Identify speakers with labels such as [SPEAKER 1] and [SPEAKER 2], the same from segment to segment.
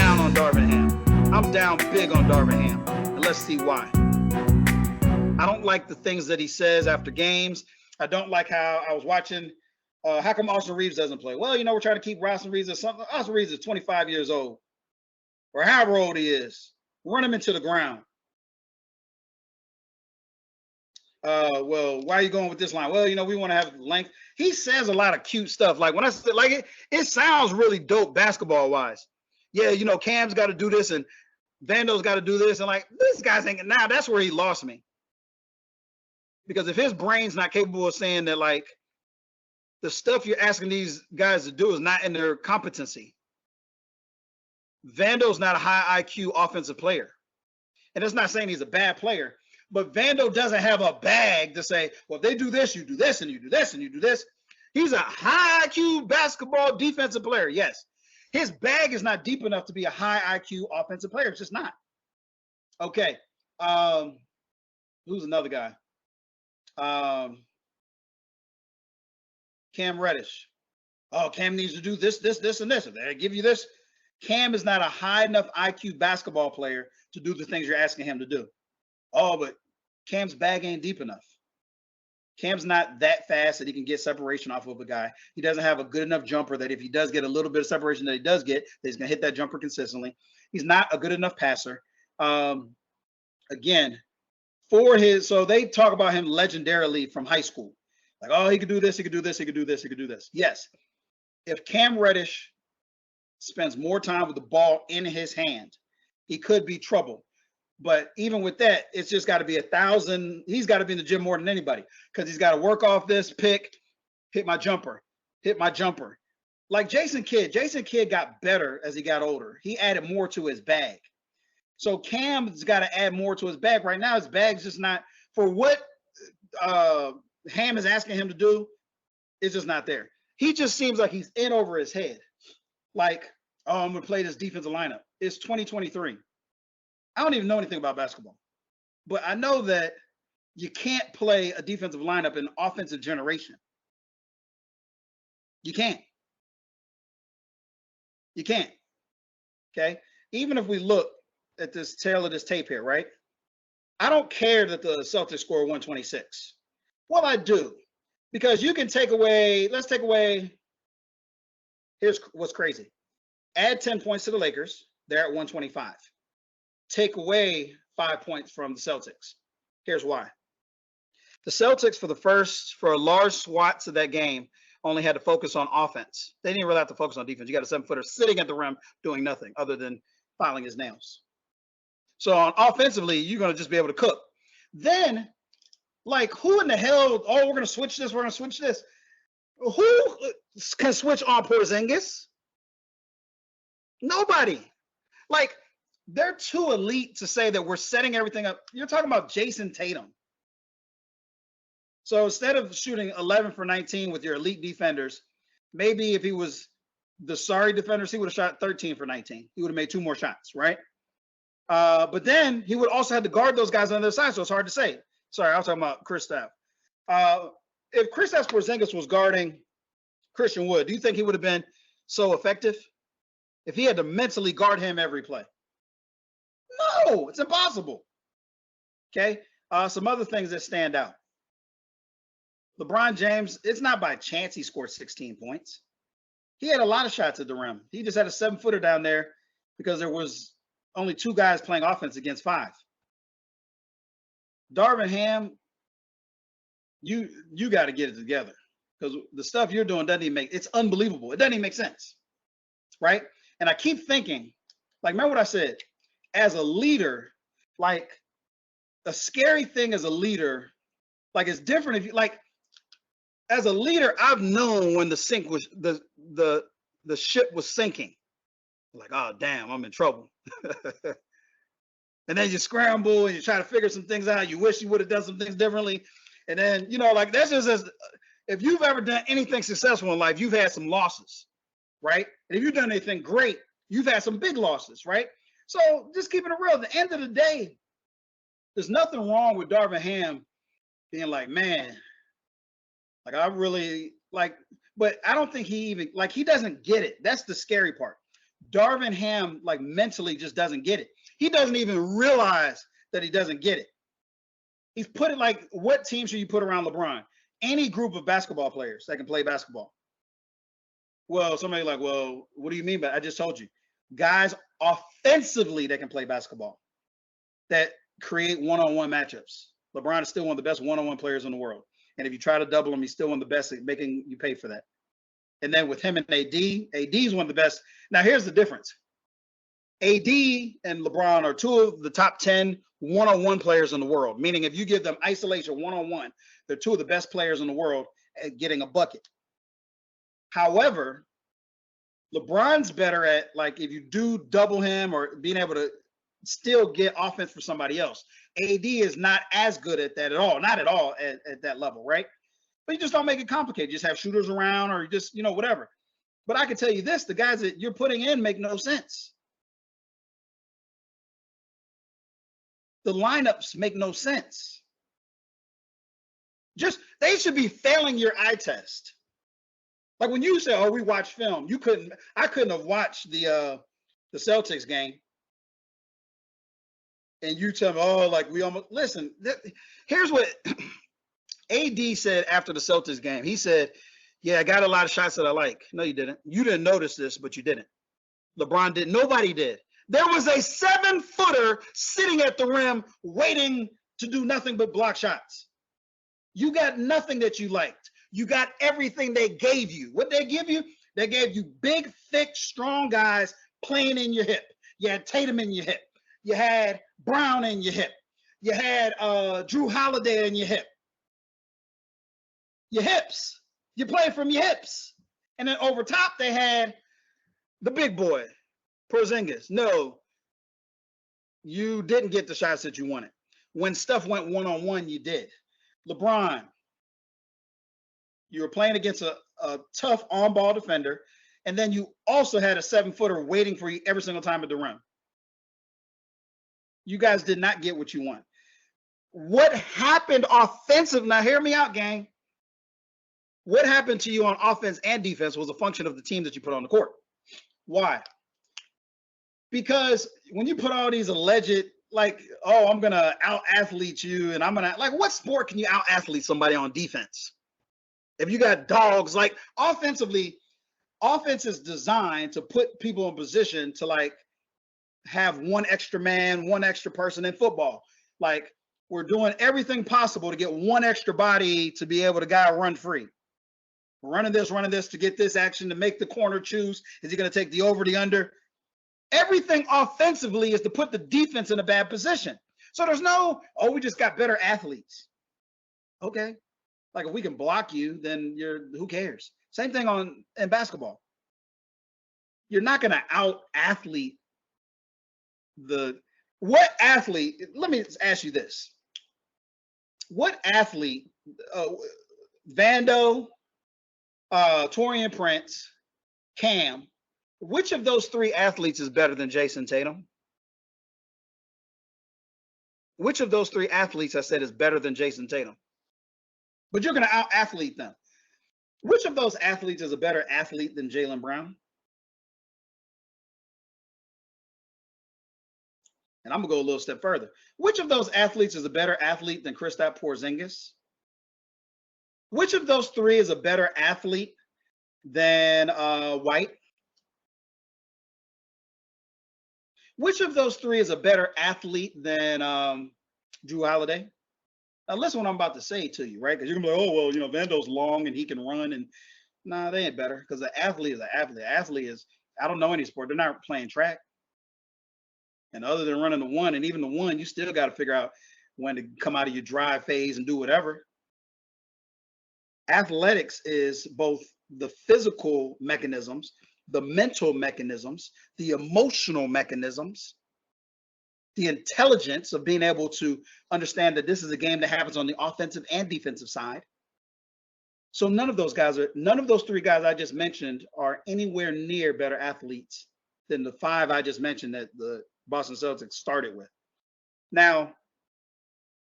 [SPEAKER 1] down on Darvin Ham. I'm down big on Darvin Ham. And let's see why. I don't like the things that he says after games. I don't like how I was watching. How come Austin Reeves doesn't play? Well, we're trying to keep Austin Reeves or something. Austin Reeves is 25 years old, or however old he is. Run him into the ground. Well, why are you going with this line? Well, we want to have length. He says a lot of cute stuff. Like when I said, like it sounds really dope basketball wise. Yeah, Cam's got to do this and Vando's got to do this, and like this guy's thinking now that's where he lost me. Because if his brain's not capable of saying that, like the stuff you're asking these guys to do is not in their competency. Vando's not a high IQ offensive player, and it's not saying he's a bad player. But Vando doesn't have a bag to say, well, if they do this, you do this, and you do this, and you do this. He's a high IQ basketball defensive player, yes. His bag is not deep enough to be a high IQ offensive player. It's just not. Okay. Who's another guy? Cam Reddish. Oh, Cam needs to do this, this, this, and this. If they give you this, Cam is not a high enough IQ basketball player to do the things you're asking him to do. Oh, but Cam's bag ain't deep enough. Cam's not that fast that he can get separation off of a guy. He doesn't have a good enough jumper that if he does get a little bit of separation that he does get, that he's going to hit that jumper consistently. He's not a good enough passer. Again, so they talk about him legendarily from high school. Like, oh, he could do this, he could do this, he could do this, he could do this. Yes. If Cam Reddish spends more time with the ball in his hand, he could be trouble. But even with that, it's just got to be 1,000. He's got to be in the gym more than anybody because he's got to work off this pick, hit my jumper. Like Jason Kidd got better as he got older. He added more to his bag. So Cam's got to add more to his bag. Right now, his bag's just not for what Ham is asking him to do. It's just not there. He just seems like he's in over his head. Like, oh, I'm going to play this defensive lineup. It's 2023. I don't even know anything about basketball, but I know that you can't play a defensive lineup in offensive generation. You can't. You can't. Okay. Even if we look at this tail of this tape here, right? I don't care that the Celtics score 126. Well, I do, because you can let's take away. Here's what's crazy. Add 10 points to the Lakers. They're at 125. Take away 5 points from the Celtics. Here's why. The Celtics, for large swaths of that game, only had to focus on offense. They didn't really have to focus on defense. You got a 7-footer sitting at the rim doing nothing other than filing his nails. So offensively, you're going to just be able to cook. Then, like, who in the hell, oh, we're going to switch this, we're going to switch this. Who can switch on Porzingis? Nobody. Like, they're too elite to say that we're setting everything up. You're talking about Jason Tatum. So instead of shooting 11 for 19 with your elite defenders, maybe if he was the sorry defenders, he would have shot 13 for 19. He would have made 2 more shots, right? But then he would also have to guard those guys on the other side, so it's hard to say. Sorry, I was talking about Kristaps. If Kristaps Porzingis was guarding Christian Wood, do you think he would have been so effective? If he had to mentally guard him every play? No, it's impossible. Okay. Some other things that stand out. LeBron James, it's not by chance he scored 16 points. He had a lot of shots at the rim. He just had a 7-footer down there because there was only 2 guys playing offense against 5. Darvin Ham, you got to get it together because the stuff you're doing doesn't even it's unbelievable. It doesn't even make sense, right? And I keep thinking, like, remember what I said? As a leader, like, a scary thing as a leader, like, it's different if you, like, as a leader, I've known when the ship was sinking. Like, oh, damn, I'm in trouble. And then you scramble and you try to figure some things out. You wish you would have done some things differently. And then, like, that's just as, if you've ever done anything successful in life, you've had some losses, right? And if you've done anything great, you've had some big losses, right? So just keeping it real, at the end of the day, there's nothing wrong with Darvin Ham being like, man, like, I really, like, but I don't think he even, like, he doesn't get it. That's the scary part. Darvin Ham, like, mentally just doesn't get it. He doesn't even realize that he doesn't get it. He's put it like, what team should you put around LeBron? Any group of basketball players that can play basketball. Well, somebody like, well, what do you mean by I just told you. Guys offensively that can play basketball, that create one-on-one matchups. LeBron is still one of the best one-on-one players in the world. And if you try to double him, he's still one of the best at making you pay for that. And then with him and AD is one of the best. Now, here's the difference. AD and LeBron are two of the top 10 one-on-one players in the world, meaning if you give them isolation one-on-one, they're two of the best players in the world at getting a bucket. However, LeBron's better at, like, if you do double him or being able to still get offense for somebody else. AD is not as good at that at all, not at all at that level, right? But you just don't make it complicated. You just have shooters around or just, whatever. But I can tell you this, the guys that you're putting in make no sense. The lineups make no sense. They should be failing your eye test. Like when you say, oh, we watch film, I couldn't have watched the Celtics game. And you tell me, oh, like we almost, listen, here's what AD said after the Celtics game. He said, yeah, I got a lot of shots that I like. No, you didn't. You didn't notice this, but you didn't. LeBron didn't. Nobody did. There was a 7-footer sitting at the rim waiting to do nothing but block shots. You got nothing that you liked. You got everything they gave you. What they give you? They gave you big, thick, strong guys playing in your hip. You had Tatum in your hip. You had Brown in your hip. You had Drew Holiday in your hip. Your hips. You play from your hips. And then over top, they had the big boy, Porzingis. No, you didn't get the shots that you wanted. When stuff went one-on-one, you did. LeBron, you were playing against a tough on-ball defender, and then you also had a 7-footer waiting for you every single time at the rim. You guys did not get what you want. What happened offensive? Now, hear me out, gang. What happened to you on offense and defense was a function of the team that you put on the court. Why? Because when you put all these alleged, like, oh, I'm going to out-athlete you, and I'm going to, like, what sport can you out-athlete somebody on defense? If you got dogs, like, offensively, offense is designed to put people in position to, like, have one extra man, one extra person in football. Like, we're doing everything possible to get one extra body to be able to run free. We're running this to get this action, to make the corner choose. Is he going to take the over, the under? Everything offensively is to put the defense in a bad position. So there's no, oh, we just got better athletes. Okay. Like, if we can block you, then who cares? Same thing in basketball. You're not going to out-athlete what athlete, let me ask you this. What athlete, Vando, Taurean Prince, Cam, which of those three athletes is better than Jason Tatum? Which of those three athletes I said is better than Jason Tatum? But you're going to out-athlete them. Which of those athletes is a better athlete than Jaylen Brown? And I'm going to go a little step further. Which of those athletes is a better athlete than Kristaps Porzingis? Which of those three is a better athlete than White? Which of those three is a better athlete than Drew Holiday? Now, listen what I'm about to say to you, right? Because you're going to be like, oh, well, Vando's long and he can run. And nah, they ain't better, because the athlete is an athlete. The athlete is, I don't know any sport. They're not playing track. And other than running the one, and even the one, you still got to figure out when to come out of your drive phase and do whatever. Athletics is both the physical mechanisms, the mental mechanisms, the emotional mechanisms, the intelligence of being able to understand that this is a game that happens on the offensive and defensive side. So none of those three guys I just mentioned are anywhere near better athletes than the five I just mentioned that the Boston Celtics started with. Now,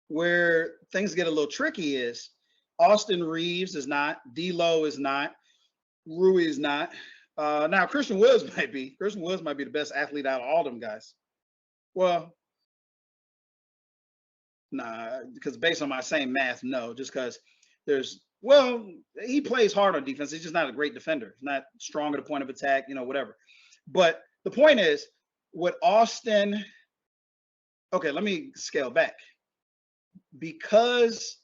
[SPEAKER 1] where things get a little tricky is Austin Reeves is not, D'Lo is not, Rui is not, Now Christian Woods might be the best athlete out of all them guys. Well, nah, because based on my same math, no, just because he plays hard on defense. He's just not a great defender. He's not strong at the point of attack, whatever. But the point is, with Austin, okay, let me scale back. Because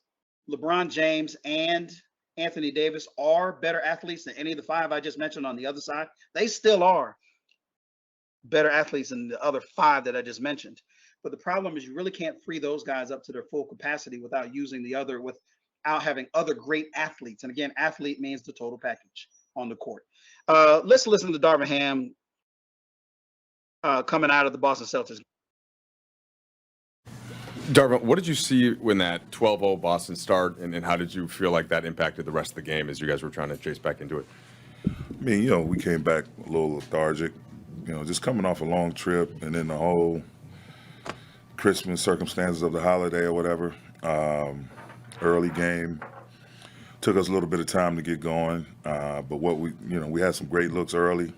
[SPEAKER 1] LeBron James and Anthony Davis are better athletes than any of the five I just mentioned on the other side, they still are better athletes than the other five that I just mentioned. But the problem is you really can't free those guys up to their full capacity without having other great athletes. And again, athlete means the total package on the court. Let's listen to Darvin Ham coming out of the Boston Celtics.
[SPEAKER 2] Darvin, what did you see when that 12-0 Boston start, and how did you feel like that impacted the rest of the game as you guys were trying to chase back into it?
[SPEAKER 3] I mean, we came back a little lethargic, just coming off a long trip, and then the whole Christmas circumstances of the holiday or whatever. Early game took us a little bit of time to get going, but we had some great looks early,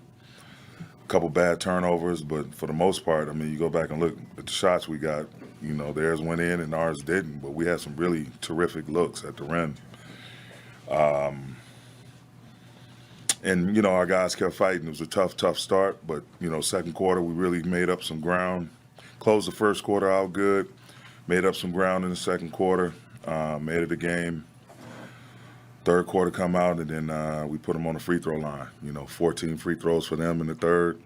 [SPEAKER 3] a couple bad turnovers, but for the most part, I mean, you go back and look at the shots we got. Theirs went in and ours didn't, but we had some really terrific looks at the rim. And our guys kept fighting. It was a tough start, but, second quarter, we really made up some ground. Closed the first quarter out good, made up some ground in the second quarter, made it a game. Third quarter come out, and then we put them on the free throw line. 14 free throws for them in the third.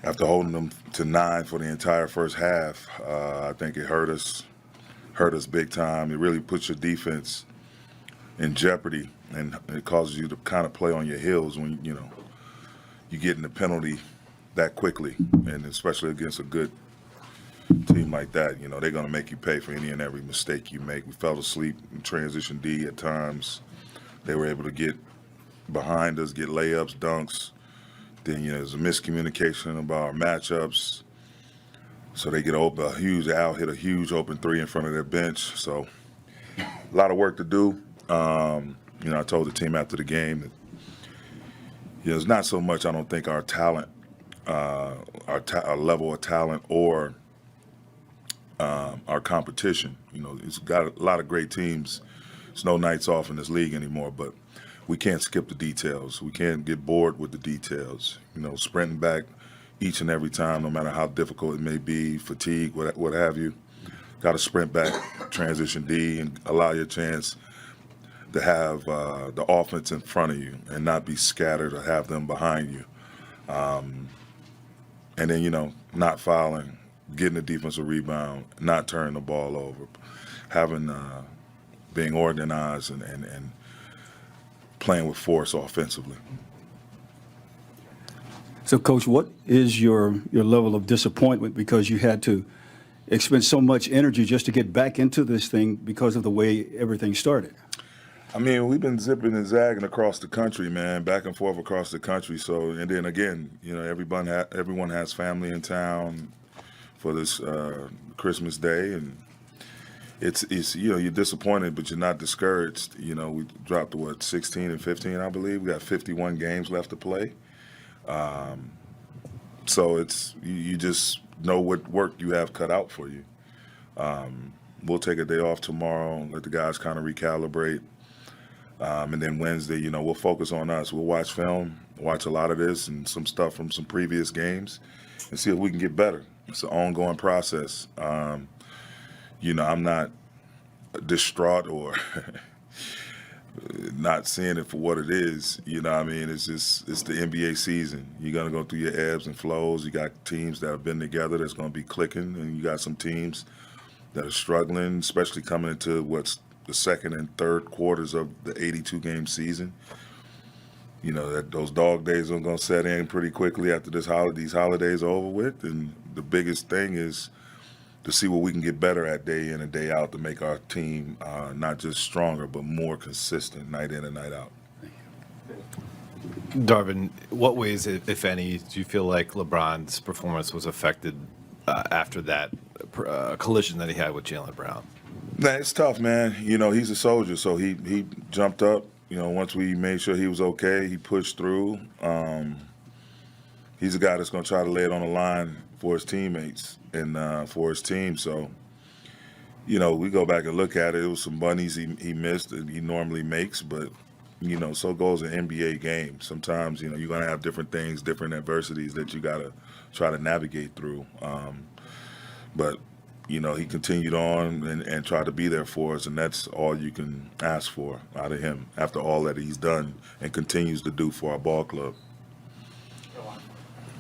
[SPEAKER 3] After holding them to 9 for the entire first half, I think it hurt us big time. It really puts your defense in jeopardy, and it causes you to kind of play on your heels when you get in the penalty that quickly, and especially against a good team like that. They're going to make you pay for any and every mistake you make. We fell asleep in transition D at times. They were able to get behind us, get layups, dunks. Then, there's a miscommunication about our matchups. So they get a huge open three in front of their bench. So a lot of work to do. I told the team after the game that, it's not so much, I don't think, our talent, our level of talent or our competition. It's got a lot of great teams. There's no nights off in this league anymore, but we can't skip the details. We can't get bored with the details. Sprinting back each and every time, no matter how difficult it may be, fatigue, what have you. Got to sprint back, transition D, and allow your chance to have the offense in front of you and not be scattered or have them behind you. And then, not fouling, getting a defensive rebound, not turning the ball over, being organized and playing with force offensively.
[SPEAKER 4] So, Coach, what is your level of disappointment because you had to expend so much energy just to get back into this thing because of the way everything started?
[SPEAKER 3] I mean, we've been zipping and zagging across the country, man, back and forth across the country. So, and then again, everyone has family in town for this Christmas Day, and it's you're disappointed, but you're not discouraged. We dropped to 16 and 15, I believe. We got 51 games left to play. So it's you just know what work you have cut out for you. We'll take a day off tomorrow, let the guys kind of recalibrate. And then Wednesday, we'll focus on us. We'll watch film, watch a lot of this and some stuff from some previous games and see if we can get better. It's an ongoing process. I'm not distraught or not seeing it for what it is. It's the NBA season. You're going to go through your ebbs and flows. You got teams that have been together that's going to be clicking, and you got some teams that are struggling, especially coming into what's the second and third quarters of the 82-game season. Those dog days are going to set in pretty quickly after these holidays are over with. And the biggest thing is to see what we can get better at day in and day out to make our team not just stronger, but more consistent night in and night out.
[SPEAKER 5] Darvin, what ways, if any, do you feel like LeBron's performance was affected after that collision that he had with Jaylen Brown?
[SPEAKER 3] Nah, it's tough, man. He's a soldier, so he jumped up once we made sure he was okay, he pushed through. He's a guy that's going to try to lay it on the line for his teammates and for his team. So, we go back and look at it. It was some bunnies he missed that he normally makes, but, so goes an NBA game. Sometimes, you're going to have different things, different adversities that you got to try to navigate through. But he continued on and tried to be there for us, and that's all you can ask for out of him after all that he's done and continues to do for our ball club.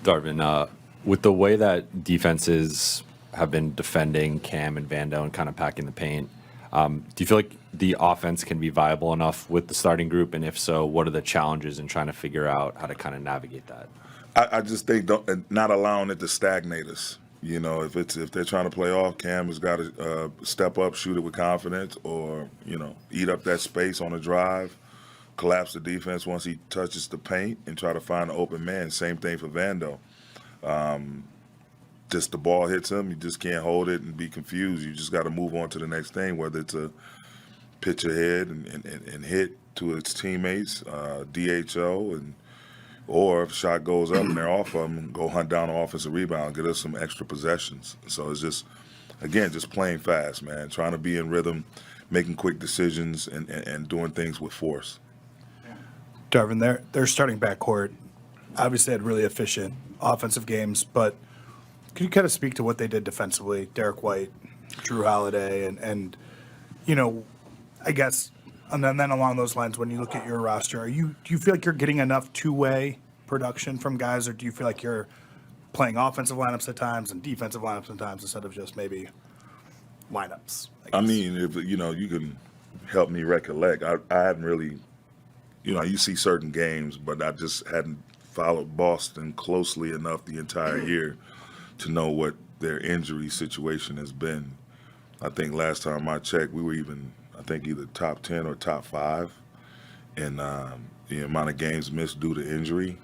[SPEAKER 6] Darvin, with the way that defenses have been defending Cam and Vando and kind of packing the paint, do you feel like the offense can be viable enough with the starting group? And if so, what are the challenges in trying to figure out how to kind of navigate that?
[SPEAKER 3] I just think not allowing it to stagnate us. If they're trying to play off, Cam has got to step up, shoot it with confidence, or eat up that space on a drive, collapse the defense once he touches the paint, and try to find an open man. Same thing for Vando. Just the ball hits him, you just can't hold it and be confused. You just got to move on to the next thing, whether it's a pitch ahead and hit to its teammates, DHO, or if a shot goes up and they're off of them, go hunt down an offensive rebound, get us some extra possessions. So it's just playing fast, man, trying to be in rhythm, making quick decisions, and doing things with force.
[SPEAKER 7] Darvin, their starting backcourt obviously had really efficient offensive games, but could you kind of speak to what they did defensively? Derek White, Drew Holiday, and I guess, and then along those lines, when you look at your roster, do you feel like you're getting enough two-way production from guys, or do you feel like you're playing offensive lineups at times and defensive lineups at times instead of just maybe lineups?
[SPEAKER 3] I mean, if you can help me recollect, I hadn't really, you see certain games, but I just hadn't followed Boston closely enough the entire year to know what their injury situation has been. I think last time I checked, we were either top 10 or top 5 in the amount of games missed due to injury.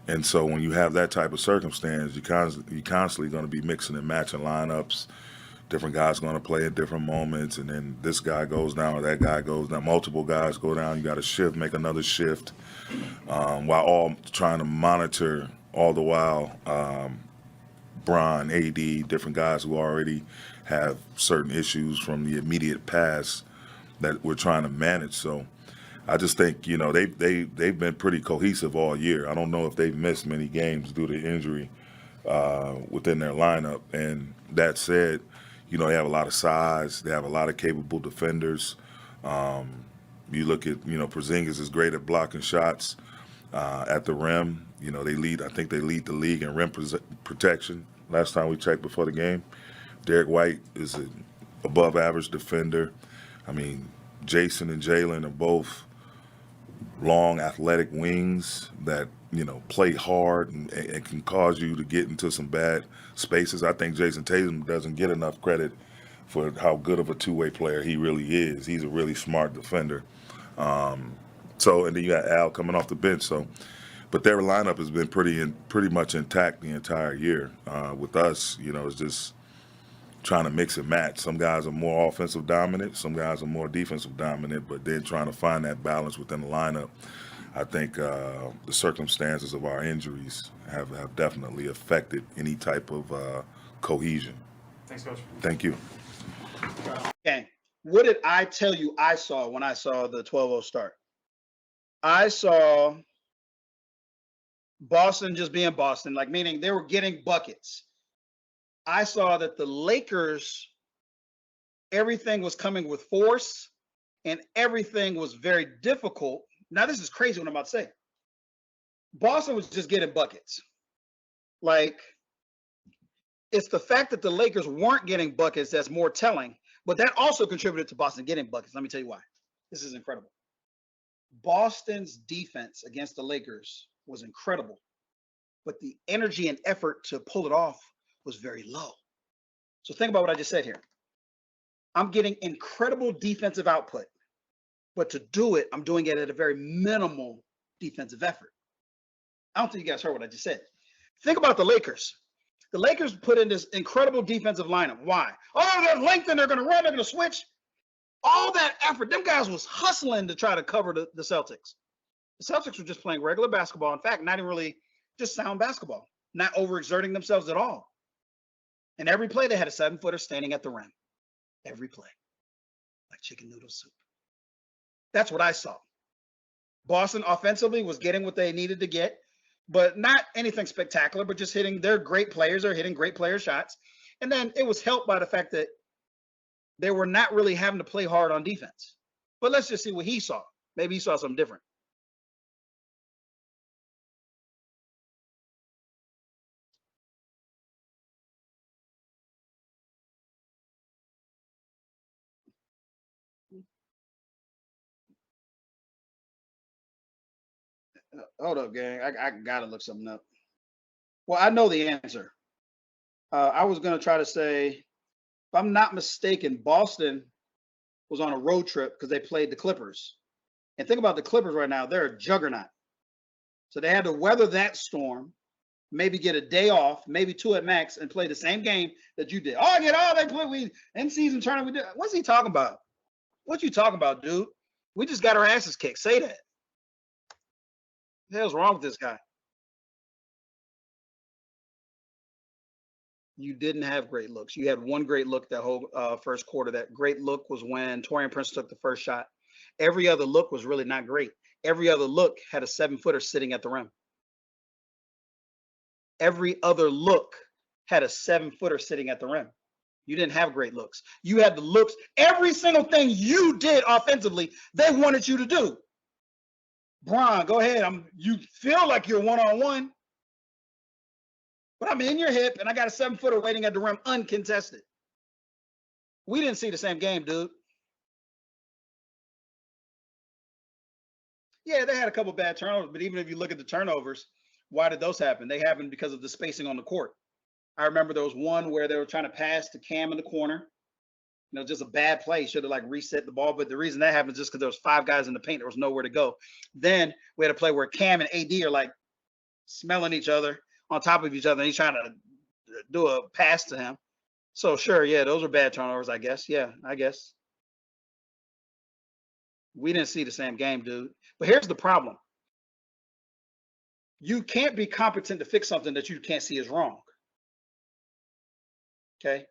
[SPEAKER 3] And so when you have that type of circumstance, you're constantly going to be mixing and matching lineups. Different guys going to play at different moments, and then this guy goes down or that guy goes down. Multiple guys go down. You got to shift, make another shift, while all trying to monitor all the while Bron, AD, different guys who already have certain issues from the immediate past that we're trying to manage. So I just think, they've been pretty cohesive all year. I don't know if they've missed many games due to injury within their lineup. And that said, they have a lot of size. They have a lot of capable defenders. You look at, Porzingis is great at blocking shots at the rim. I think they lead the league in rim protection. Last time we checked before the game, Derek White is an above-average defender. I mean, Jason and Jalen are both long, athletic wings that, play hard and can cause you to get into some bad spaces. I think Jason Tatum doesn't get enough credit for how good of a two-way player he really is. He's a really smart defender. And then you got Al coming off the bench. But their lineup has been pretty much intact the entire year. With us, it's just trying to mix and match. Some guys are more offensive dominant, some guys are more defensive dominant, but then trying to find that balance within the lineup. I think the circumstances of our injuries have definitely affected any type of cohesion.
[SPEAKER 7] Thanks, Coach.
[SPEAKER 3] Thank you.
[SPEAKER 1] Okay. What did I tell you I saw when I saw the 12-0 start? I saw Boston just being Boston, meaning they were getting buckets. I saw that the Lakers, everything was coming with force and everything was very difficult. Now, this is crazy what I'm about to say. Boston was just getting buckets. It's the fact that the Lakers weren't getting buckets that's more telling, but that also contributed to Boston getting buckets. Let me tell you why. This is incredible. Boston's defense against the Lakers was incredible, but the energy and effort to pull it off was very low. So think about what I just said here. I'm getting incredible defensive output, but to do it, I'm doing it at a very minimal defensive effort. I don't think you guys heard what I just said. Think about the Lakers. The Lakers put in this incredible defensive lineup. Why? Oh, they're length and they're going to run, they're going to switch. All that effort, them guys was hustling to try to cover the Celtics. The Celtics were just playing regular basketball. In fact, not even really just sound basketball, not overexerting themselves at all. And every play, they had a 7-footer standing at the rim. Every play. Like chicken noodle soup. That's what I saw. Boston offensively was getting what they needed to get, but not anything spectacular, but just hitting their great players. They're hitting great player shots. And then it was helped by the fact that they were not really having to play hard on defense. But let's just see what he saw. Maybe he saw something different. Hold up, gang. I gotta look something up. Well, I know the answer. I was gonna try to say, if I'm not mistaken, Boston was on a road trip because they played the Clippers. And think about the Clippers right now; they're a juggernaut. So they had to weather that storm, maybe get a day off, maybe 2 at max, and play the same game that you did. Oh, they play we in season tournament. We did. What's he talking about? What you talking about, dude? We just got our asses kicked. Say that. What the hell's wrong with this guy? You didn't have great looks. You had one great look that whole first quarter. That great look was when Taurean Prince took the first shot. Every other look was really not great. Every other look had a 7-footer sitting at the rim. Every other look had a 7-footer sitting at the rim. You didn't have great looks. You had the looks. Every single thing you did offensively, they wanted you to do. Bron, go ahead. You feel like you're one-on-one, but I'm in your hip, and I got a 7-footer waiting at the rim uncontested. We didn't see the same game, dude. Yeah, they had a couple bad turnovers, but even if you look at the turnovers, why did those happen? They happened because of the spacing on the court. I remember there was one where they were trying to pass to Cam in the corner. Just a bad play. Should have reset the ball. But the reason that happened is just because there was 5 guys in the paint. There was nowhere to go. Then we had a play where Cam and AD are smelling each other on top of each other. And he's trying to do a pass to him. So sure, yeah, those are bad turnovers, I guess. Yeah, I guess. We didn't see the same game, dude. But here's the problem. You can't be competent to fix something that you can't see is wrong. Okay?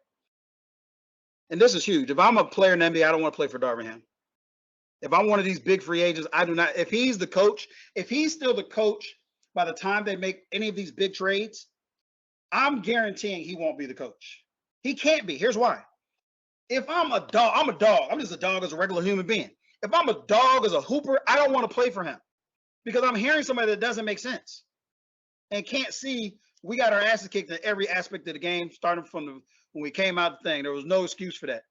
[SPEAKER 1] And this is huge. If I'm a player in the NBA, I don't want to play for Darvin Ham. If I'm one of these big free agents, I do not. If he's the coach, if he's still the coach by the time they make any of these big trades, I'm guaranteeing he won't be the coach. He can't be. Here's why. If I'm a dog, I'm a dog. I'm just a dog as a regular human being. If I'm a dog as a hooper, I don't want to play for him because I'm hearing somebody that doesn't make sense and can't see we got our asses kicked in every aspect of the game, starting from when we came out the thing. There was no excuse for that.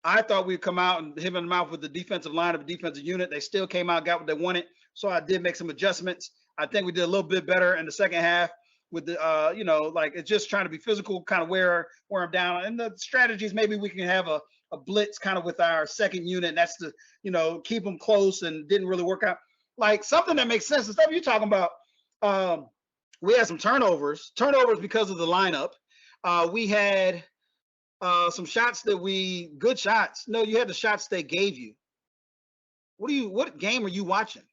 [SPEAKER 1] I thought we'd come out and hit in the mouth with the defensive line of a defensive unit. They still came out, got what they wanted. So I did make some adjustments. I think we did a little bit better in the second half with the, it's just trying to be physical, kind of wear them down. And the strategies, maybe we can have a blitz kind of with our second unit. And that's to, keep them close, and didn't really work out. Something that makes sense. The stuff you're talking about, we had some turnovers because of the lineup. We had some shots good shots. No, you had the shots they gave you. What game are you watching?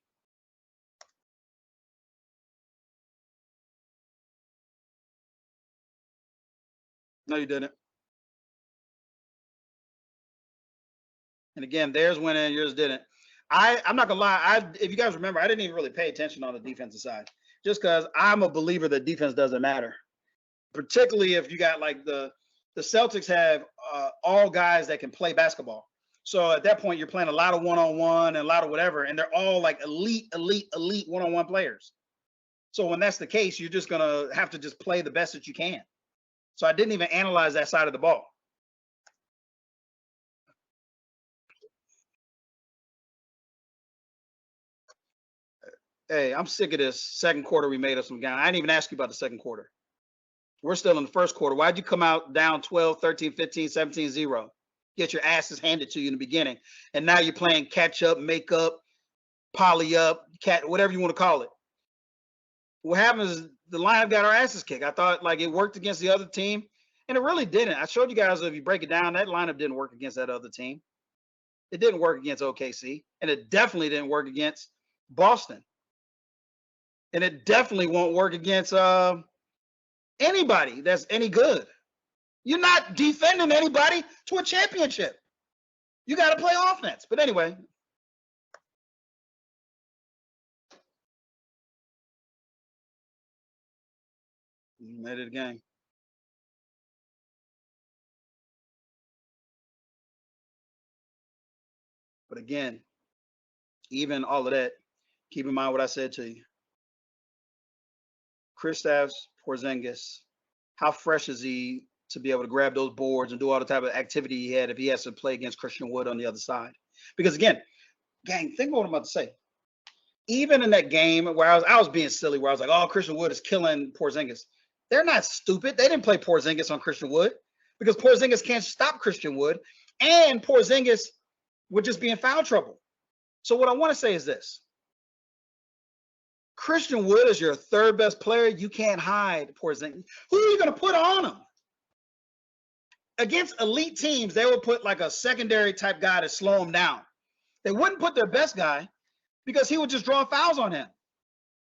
[SPEAKER 1] No, you didn't. And again, theirs went in, yours didn't. I'm not gonna lie. If you guys remember, I didn't even really pay attention on the defensive side, just because I'm a believer that defense doesn't matter. Particularly if you got the Celtics have all guys that can play basketball. So at that point, you're playing a lot of one-on-one and a lot of whatever, and they're all elite one-on-one players. So when that's the case, you're just gonna have to just play the best that you can. So I didn't even analyze that side of the ball. Hey, I'm sick of this second quarter we made up some guy. I didn't even ask you about the second quarter. We're still in the first quarter. Why'd you come out down 12, 13, 15, 17, 0? Get your asses handed to you in the beginning. And now you're playing catch up, make up, poly up, whatever you want to call it. What happens is the lineup got our asses kicked. I thought it worked against the other team, and it really didn't. I showed you guys, if you break it down, that lineup didn't work against that other team. It didn't work against OKC, and it definitely didn't work against Boston, and it definitely won't work against anybody that's any good. You're not defending anybody to a championship. You got to play offense. But anyway, you made it a game. But again, even all of that, keep in mind what I said to you. Kristaps Porzingis, how fresh is he to be able to grab those boards and do all the type of activity he had if he has to play against Christian Wood on the other side? Because again, gang, think of what I'm about to say. Even in that game where I was being silly, where I was like, oh, Christian Wood is killing Porzingis. They're not stupid. They didn't play Porzingis on Christian Wood because Porzingis can't stop Christian Wood, and Porzingis would just be in foul trouble. So what I want to say is this. Christian Wood is your third best player. You can't hide Porzingis. Who are you going to put on him? Against elite teams, they would put like a secondary type guy to slow him down. They wouldn't put their best guy because he would just draw fouls on him.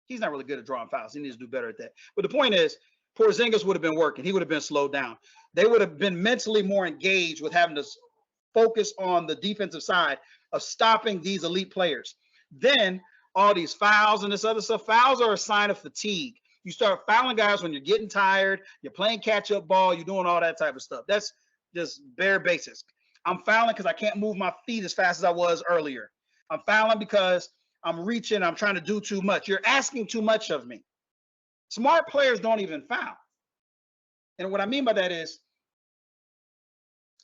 [SPEAKER 1] He's not really good at drawing fouls. He needs to do better at that. But the point is, Porzingis would have been working. He would have been slowed down. They would have been mentally more engaged with having to focus on the defensive side of stopping these elite players. Then all these fouls and this other stuff, fouls are a sign of fatigue. You start fouling guys when you're getting tired, you're playing catch-up ball, you're doing all that type of stuff. That's just bare basics. I'm fouling because I can't move my feet as fast as I was earlier. I'm fouling because I'm reaching, I'm trying to do too much. You're asking too much of me. Smart players don't even foul. And what I mean by that is,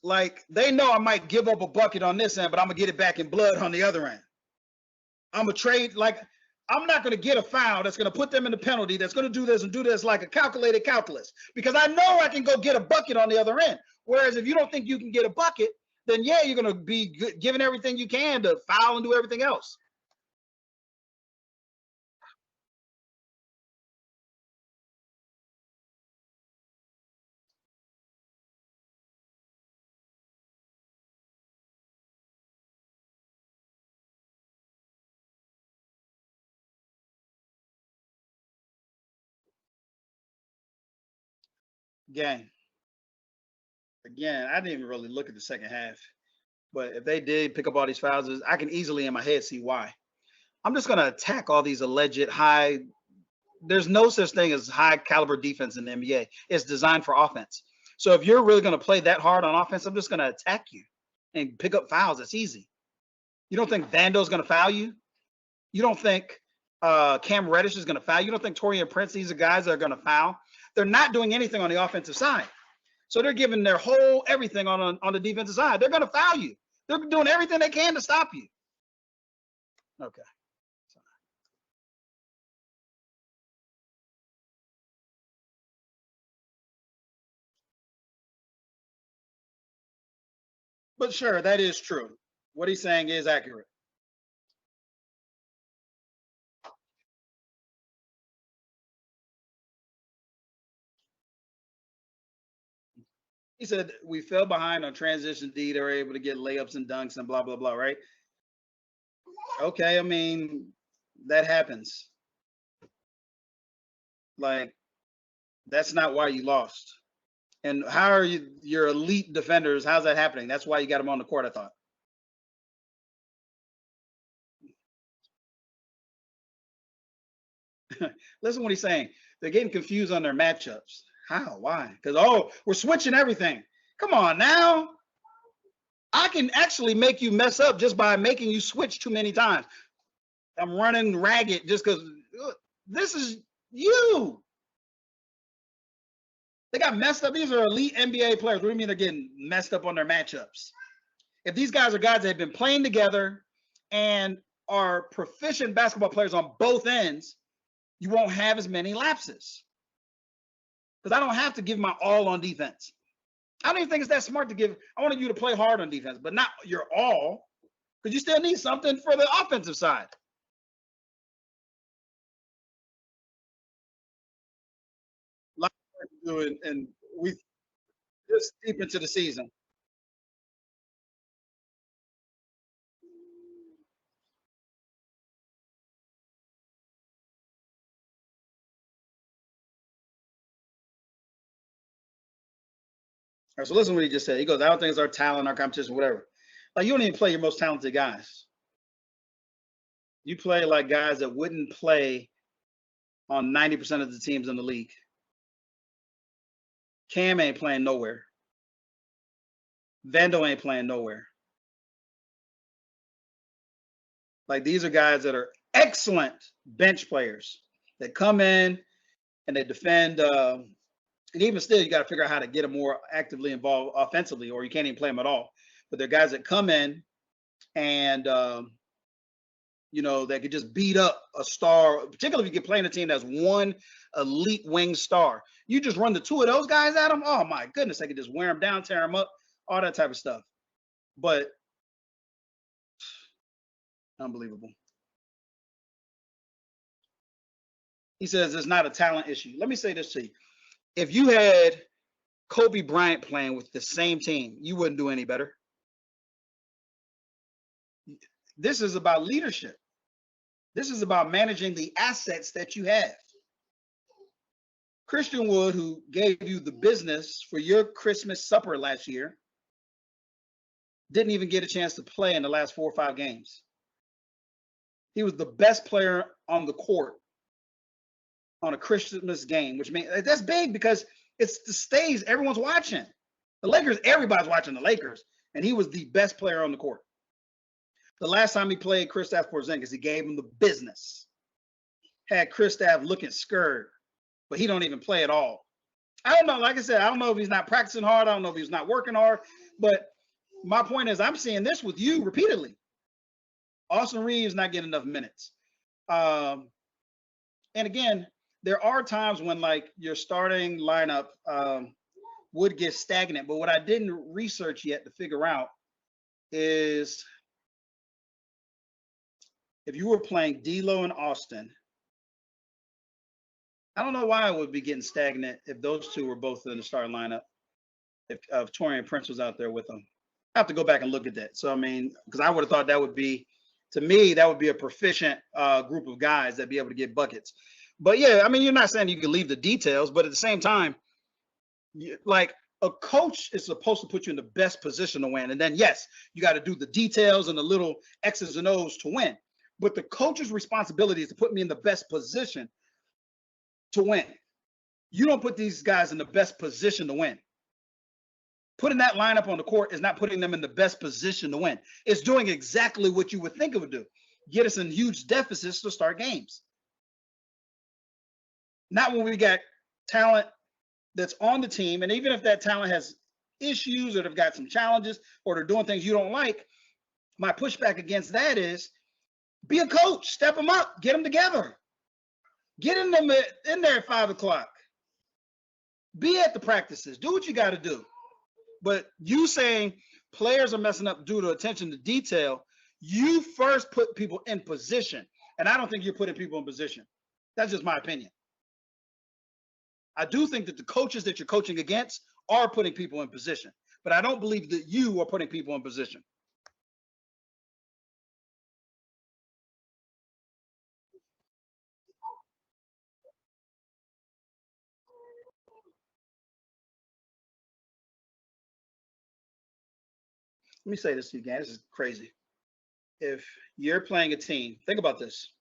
[SPEAKER 1] like, they know I might give up a bucket on this end, but I'm going to get it back in blood on the other end. I'm going to trade, like, I'm not going to get a foul that's going to put them in the penalty, that's going to do this and do this like a calculated calculus, because I know I can go get a bucket on the other end. Whereas if you don't think you can get a bucket, then yeah, you're going to be giving everything you can to foul and do everything else. Again, I didn't even really look at the second half. But if they did pick up all these fouls, I can easily in my head see why. I'm just going to attack all these alleged high. There's no such thing as high caliber defense in the NBA. It's designed for offense. So if you're really going to play that hard on offense, I'm just going to attack you and pick up fouls. It's easy. You don't think Vando's going to foul you? You don't think Cam Reddish is going to foul you? You don't think Taurean Prince, these are guys that are going to foul? They're not doing anything on the offensive side. So they're giving their whole everything on the defensive side. They're going to foul you. They're doing everything they can to stop you. Okay. But sure, that is true. What he's saying is accurate. He said we fell behind on transition D. They were able to get layups and dunks and blah, blah, blah, right? Okay, I mean, that happens. Like, that's not why you lost. And how are your elite defenders? How's that happening? That's why you got them on the court, I thought. Listen to what he's saying. They're getting confused on their matchups. How? Why? Because, oh, we're switching everything. Come on now. I can actually make you mess up just by making you switch too many times. I'm running ragged just because this is you. They got messed up. These are elite NBA players. What do you mean they're getting messed up on their matchups? If these guys are guys that have been playing together and are proficient basketball players on both ends, you won't have as many lapses. Because I don't have to give my all on defense. I don't even think it's that smart to give. I wanted you to play hard on defense, but not your all, because you still need something for the offensive side. Like doing, and we just deep into the season. right, so listen to what he just said. He goes, I don't think it's our talent, our competition, whatever. Like, you don't even play your most talented guys. You play like guys that wouldn't play on 90% of the teams in the league. Cam ain't playing nowhere. Vando ain't playing nowhere. Like, these are guys that are excellent bench players that come in and they defend. And even still, you got to figure out how to get them more actively involved offensively, or you can't even play them at all. But they're guys that come in and, that could just beat up a star, particularly if you get playing a team that's one elite wing star. You just run the two of those guys at them. Oh, my goodness. They could just wear them down, tear them up, all that type of stuff. But unbelievable. He says it's not a talent issue. Let me say this to you. If you had Kobe Bryant playing with the same team, you wouldn't do any better. This is about leadership. This is about managing the assets that you have. Christian Wood, who gave you the business for your Christmas supper last year, didn't even get a chance to play in the last 4 or 5 games. He was the best player on the court on a Christmas game, which means that's big because it's the stage everyone's watching. The Lakers, everybody's watching the Lakers, and he was the best player on the court. The last time he played Kristaps Porzingis, he gave him the business. Had Kristaps looking scared, but he don't even play at all. I don't know. Like I said, I don't know if he's not practicing hard. I don't know if he's not working hard. But my point is, I'm seeing this with you repeatedly. Austin Reeves not getting enough minutes. And again, there are times when like your starting lineup would get stagnant. But what I didn't research yet to figure out is if you were playing D'Lo and Austin, I don't know why it would be getting stagnant if those two were both in the starting lineup. If Taurean Prince was out there with them, I have to go back and look at that. So I mean, because I would have thought that would be, to me, that would be a proficient group of guys that'd be able to get buckets. But yeah, I mean, you're not saying you can leave the details, but at the same time, like a coach is supposed to put you in the best position to win. And then yes, you got to do the details and the little X's and O's to win. But the coach's responsibility is to put me in the best position to win. You don't put these guys in the best position to win. Putting that lineup on the court is not putting them in the best position to win. It's doing exactly what you would think it would do. Get us in huge deficits to start games. Not when we got talent that's on the team, and even if that talent has issues or they've got some challenges or they're doing things you don't like, my pushback against that is be a coach, step them up, get them together. Get them in there at 5 o'clock. Be at the practices. Do what you got to do. But you saying players are messing up due to attention to detail, you first put people in position. And I don't think you're putting people in position. That's just my opinion. I do think that the coaches that you're coaching against are putting people in position. But I don't believe that you are putting people in position. Let me say this to you again. This is crazy. If you're playing a team, think about this.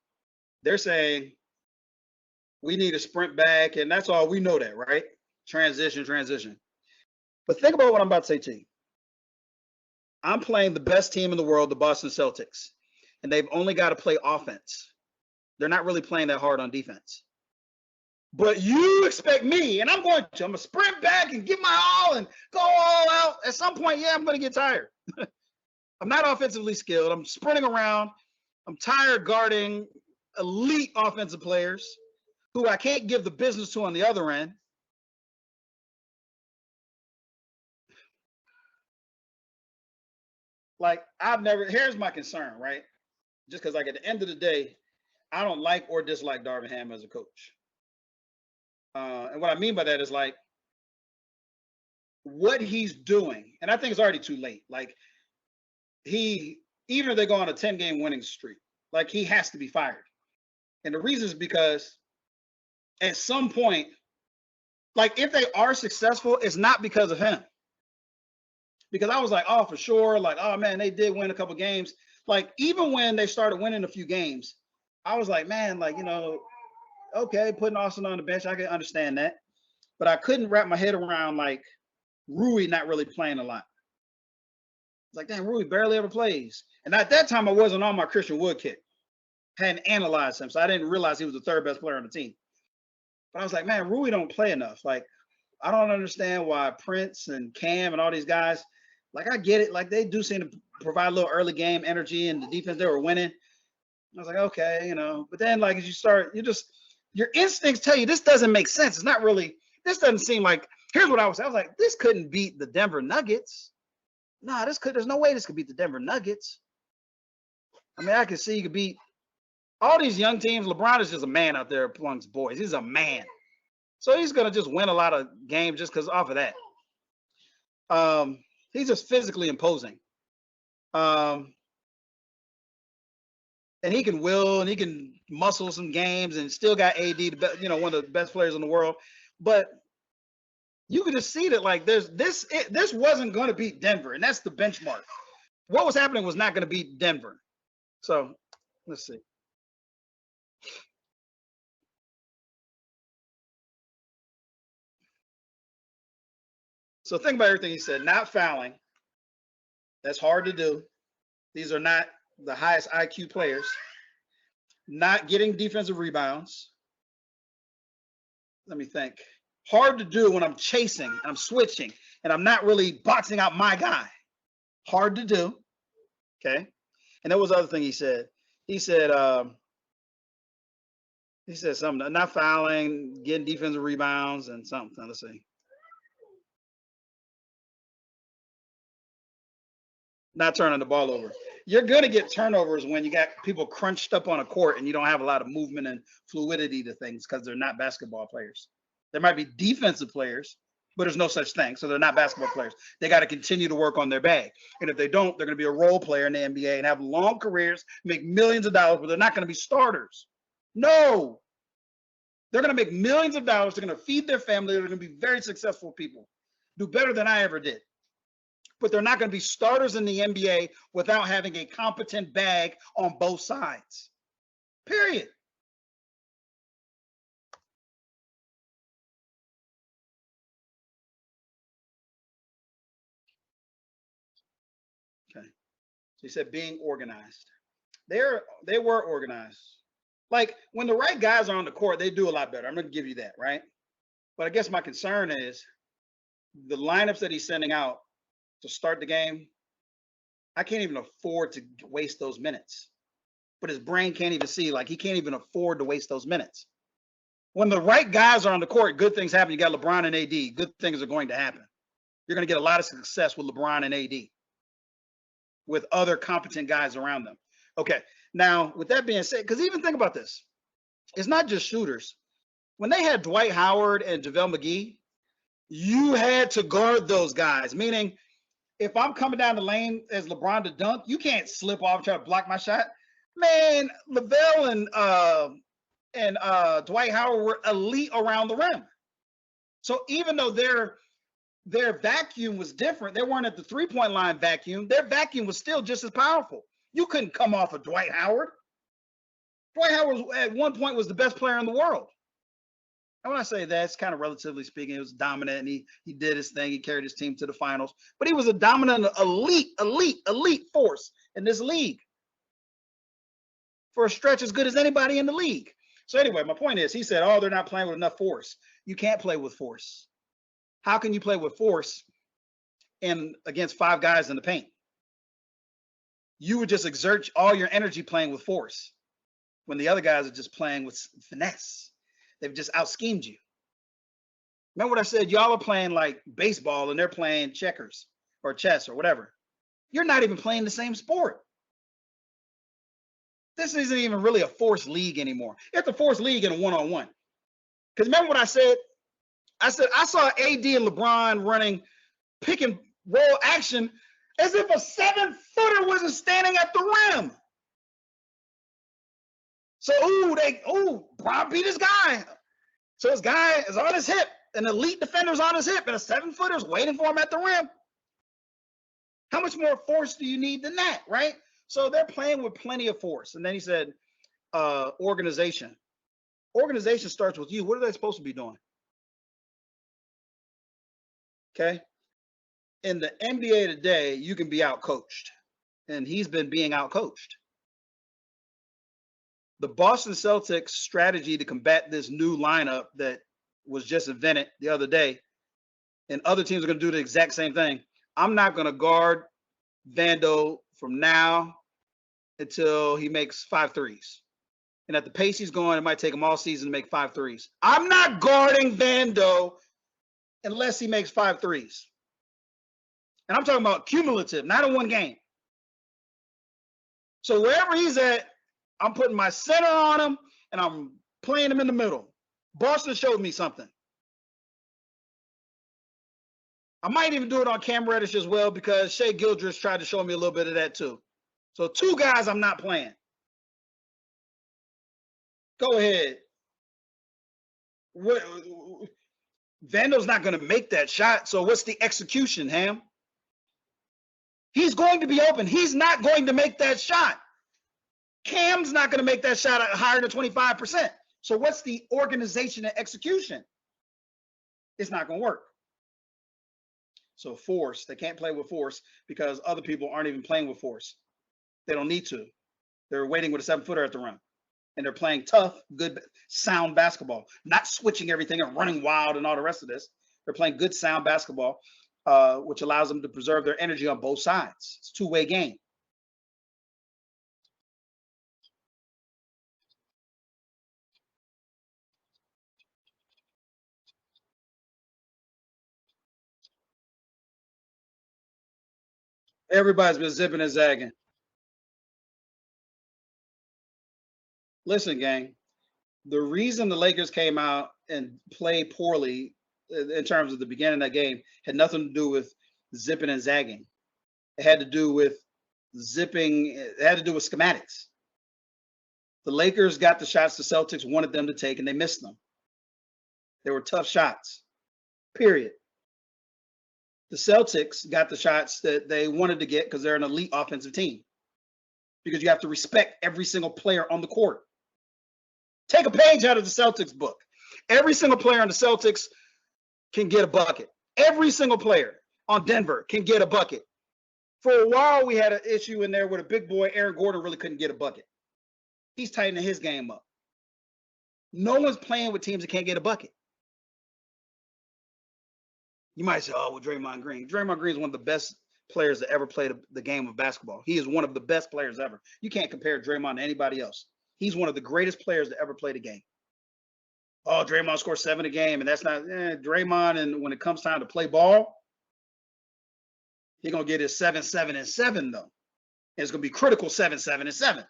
[SPEAKER 1] They're saying we need a sprint back, and that's all. We know that, right? Transition. But think about what I'm about to say to you. I'm playing the best team in the world, the Boston Celtics, and they've only got to play offense. They're not really playing that hard on defense. But you expect me, and I'm going to sprint back and give my all and go all out. At some point, yeah, I'm going to get tired. I'm not offensively skilled. I'm sprinting around. I'm tired guarding elite offensive players who I can't give the business to on the other end. Like, here's my concern, right? Just because, like, at the end of the day, I don't like or dislike Darvin Ham as a coach. And what I mean by that is like what he's doing, and I think it's already too late. Like even if they go on a 10-game winning streak, like he has to be fired. And the reason is because at some point, like if they are successful, it's not because of him. because I was like, oh, for sure. Like, oh, man, they did win a couple games. Like, even when they started winning a few games, I was like, man, like, okay, putting Austin on the bench, I can understand that. But I couldn't wrap my head around, like, Rui not really playing a lot. It's like, damn, Rui barely ever plays. And at that time, I wasn't on my Christian Wood kick. Hadn't analyzed him, so I didn't realize he was the third best player on the team. But I was like, man, Rui don't play enough. Like, I don't understand why Prince and Cam and all these guys, like, I get it. Like, they do seem to provide a little early game energy, and the defense, they were winning. I was like, okay, But then, like, as you start, your instincts tell you this doesn't make sense. It's not really, this doesn't seem like, here's what I was like, this couldn't beat the Denver Nuggets. Nah, there's no way this could beat the Denver Nuggets. I mean, I could see you could beat all these young teams. LeBron is just a man out there amongst boys. He's a man. So he's going to just win a lot of games just because off of that. He's just physically imposing. And he can will and he can muscle some games and still got AD, one of the best players in the world. But you could just see that, like, this wasn't going to beat Denver, and that's the benchmark. What was happening was not going to beat Denver. So let's see. So think about everything he said. Not fouling. That's hard to do. These are not the highest IQ players. Not getting defensive rebounds. Let me think. Hard to do when I'm chasing, I'm switching, and I'm not really boxing out my guy. Hard to do. Okay. And there was the other thing he said. He said something, not fouling, getting defensive rebounds, and something. Let's see. Not turning the ball over. You're going to get turnovers when you got people crunched up on a court and you don't have a lot of movement and fluidity to things because they're not basketball players. There might be defensive players, but there's no such thing. So they're not basketball players. They got to continue to work on their bag. And if they don't, they're going to be a role player in the NBA and have long careers, make millions of dollars, but they're not going to be starters. No. They're going to make millions of dollars. They're going to feed their family. They're going to be very successful people. Do better than I ever did. But they're not going to be starters in the NBA without having a competent bag on both sides. Period. Okay. So he said being organized. They were organized. Like, when the right guys are on the court, they do a lot better. I'm going to give you that, right? But I guess my concern is the lineups that he's sending out to start the game. I can't even afford to waste those minutes. But his brain can't even see, like, he can't even afford to waste those minutes. When the right guys are on the court, good things happen. You got LeBron and AD. Good things are going to happen. You're going to get a lot of success with LeBron and AD, with other competent guys around them. Okay, now, with that being said, because even think about this. It's not just shooters. When they had Dwight Howard and JaVale McGee, you had to guard those guys, meaning if I'm coming down the lane as LeBron to dunk, you can't slip off and try to block my shot. Man, LaVelle and Dwight Howard were elite around the rim. So even though their vacuum was different, they weren't at the three-point line vacuum. Their vacuum was still just as powerful. You couldn't come off of Dwight Howard. Dwight Howard at one point was the best player in the world. And when I say that, it's kind of relatively speaking, he was dominant and he did his thing. He carried his team to the finals. But he was a dominant, elite force in this league for a stretch as good as anybody in the league. So anyway, my point is, he said, oh, they're not playing with enough force. You can't play with force. How can you play with force against five guys in the paint? You would just exert all your energy playing with force when the other guys are just playing with finesse. They've just out-schemed you. Remember what I said? Y'all are playing like baseball and they're playing checkers or chess or whatever. You're not even playing the same sport. This isn't even really a force league anymore. It's a force league in a one-on-one. Because remember what I said? I said I saw AD and LeBron running pick and roll action as if a 7-footer wasn't standing at the rim. So, Bron beat his guy. So his guy is on his hip, an elite defender's on his hip, and a 7-footer's waiting for him at the rim. How much more force do you need than that, right? So they're playing with plenty of force. And then he said, organization. Organization starts with you. What are they supposed to be doing? Okay. In the NBA today, you can be outcoached. And he's been being outcoached. The Boston Celtics strategy to combat this new lineup that was just invented the other day, and other teams are going to do the exact same thing. I'm not going to guard Vando from now until he makes 5 threes. And at the pace he's going, it might take him all season to make 5 threes. I'm not guarding Vando unless he makes 5 threes. And I'm talking about cumulative, not in one game. So wherever he's at, I'm putting my center on him, and I'm playing him in the middle. Boston showed me something. I might even do it on Cam Reddish as well, because Shai Gilgeous tried to show me a little bit of that too. So 2 guys I'm not playing. Go ahead. Vando's not going to make that shot, so what's the execution, Ham? He's going to be open. He's not going to make that shot. Cam's not going to make that shot higher than 25%. So what's the organization and execution? It's not going to work. So force, they can't play with force because other people aren't even playing with force. They don't need to. They're waiting with a 7-footer at the rim. And they're playing tough, good, sound basketball, not switching everything and running wild and all the rest of this. They're playing good, sound basketball, which allows them to preserve their energy on both sides. It's a two-way game. Everybody's been zipping and zagging. Listen, gang, the reason the Lakers came out and played poorly in terms of the beginning of that game had nothing to do with zipping and zagging. It had to do with it had to do with schematics. The Lakers got the shots the Celtics wanted them to take, and they missed them. They were tough shots, period. The Celtics got the shots that they wanted to get because they're an elite offensive team. Because you have to respect every single player on the court. Take a page out of the Celtics book. Every single player on the Celtics can get a bucket. Every single player on Denver can get a bucket. For a while, we had an issue in there where the big boy, Aaron Gordon, really couldn't get a bucket. He's tightening his game up. No one's playing with teams that can't get a bucket. You might say, oh, well, Draymond Green. Draymond Green is one of the best players that ever played the game of basketball. He is one of the best players ever. You can't compare Draymond to anybody else. He's one of the greatest players that ever played a game. Oh, Draymond scored 7 a game, and that's not Draymond. And when it comes time to play ball, he's going to get his 7, 7, and 7, though. And it's going to be critical 7, 7, and 7.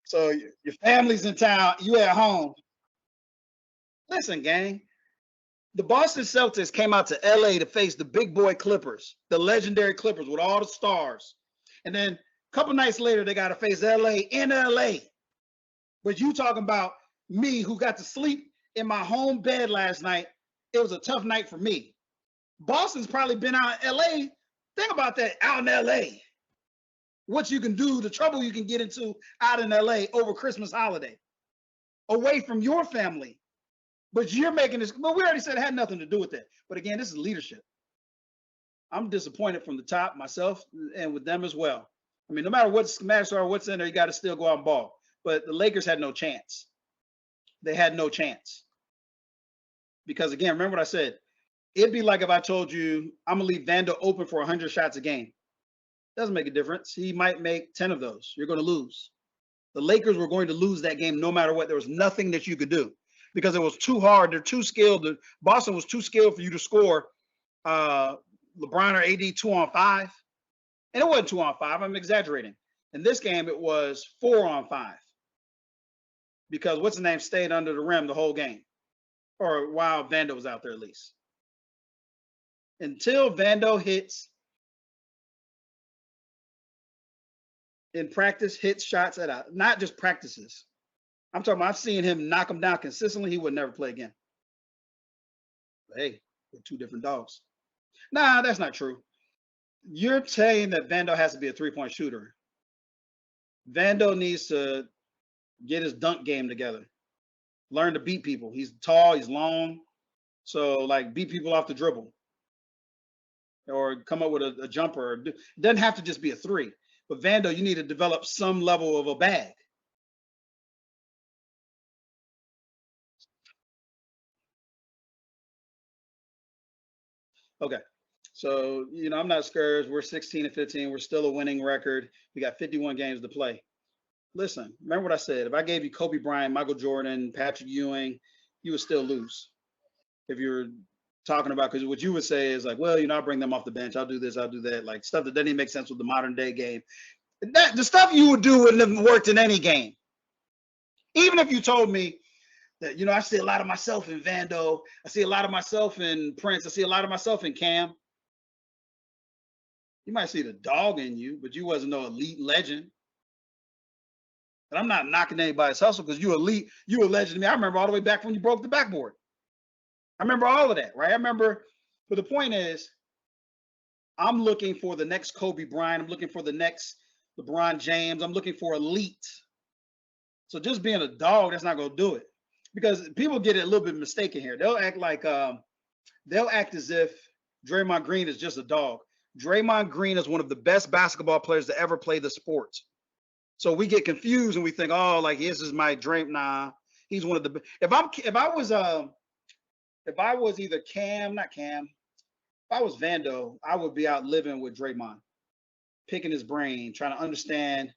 [SPEAKER 1] So your family's in town, you at home. Listen, gang, the Boston Celtics came out to LA to face the big boy Clippers, the legendary Clippers with all the stars. And then a couple nights later, they got to face LA in LA. But you talking about me who got to sleep in my home bed last night. It was a tough night for me. Boston's probably been out in LA. Think about that, out in LA. What you can do, the trouble you can get into out in LA over Christmas holiday, away from your family. But you're making this, well, we already said it had nothing to do with that. But again, this is leadership. I'm disappointed from the top, myself, and with them as well. I mean, no matter what schematics are, what's in there, you got to still go out and ball. But the Lakers had no chance. They had no chance. Because again, remember what I said. It'd be like if I told you, I'm going to leave Vando open for 100 shots a game. Doesn't make a difference. He might make 10 of those. You're going to lose. The Lakers were going to lose that game no matter what. There was nothing that you could do. Because it was too hard. They're too skilled. Boston was too skilled for you to score LeBron or AD 2-on-5. And it wasn't 2-on-5. I'm exaggerating. In this game, it was 4-on-5. Because what's the name stayed under the rim the whole game. Or while Vando was out there at least. Until Vando hits in practice, hits shots at not just practices. I'm talking about I've seen him knock him down consistently. He would never play again. But hey, We're two different dogs. Nah, that's not true. You're saying that Vando has to be a three-point shooter. Vando needs to get his dunk game together. Learn to beat people. He's tall, he's long. So, like, beat people off the dribble. Or come up with a jumper. It doesn't have to just be a three. But Vando, you need to develop some level of a bag. Okay. So, I'm not scared. We're 16-15. We're still a winning record. We got 51 games to play. Listen, remember what I said. If I gave you Kobe Bryant, Michael Jordan, Patrick Ewing, you would still lose. If you're talking about, because what you would say is like, well, I'll bring them off the bench. I'll do this, I'll do that. Like stuff that doesn't even make sense with the modern day game. The stuff you would do wouldn't have worked in any game. Even if you told me that, I see a lot of myself in Vando. I see a lot of myself in Prince. I see a lot of myself in Cam. You might see the dog in you, but you wasn't no elite legend. And I'm not knocking anybody's hustle because you elite, you a legend to me. I remember all the way back when you broke the backboard. I remember all of that, right? I remember, but the point is, I'm looking for the next Kobe Bryant. I'm looking for the next LeBron James. I'm looking for elite. So just being a dog, that's not going to do it. Because people get it a little bit mistaken here. They'll act like, they'll act as if Draymond Green is just a dog. Draymond Green is one of the best basketball players to ever play the sport. So we get confused and we think, oh, like this is my dream. Nah, he's one of the. If I was either Cam, not Cam, if I was Vando, I would be out living with Draymond, picking his brain, trying to understand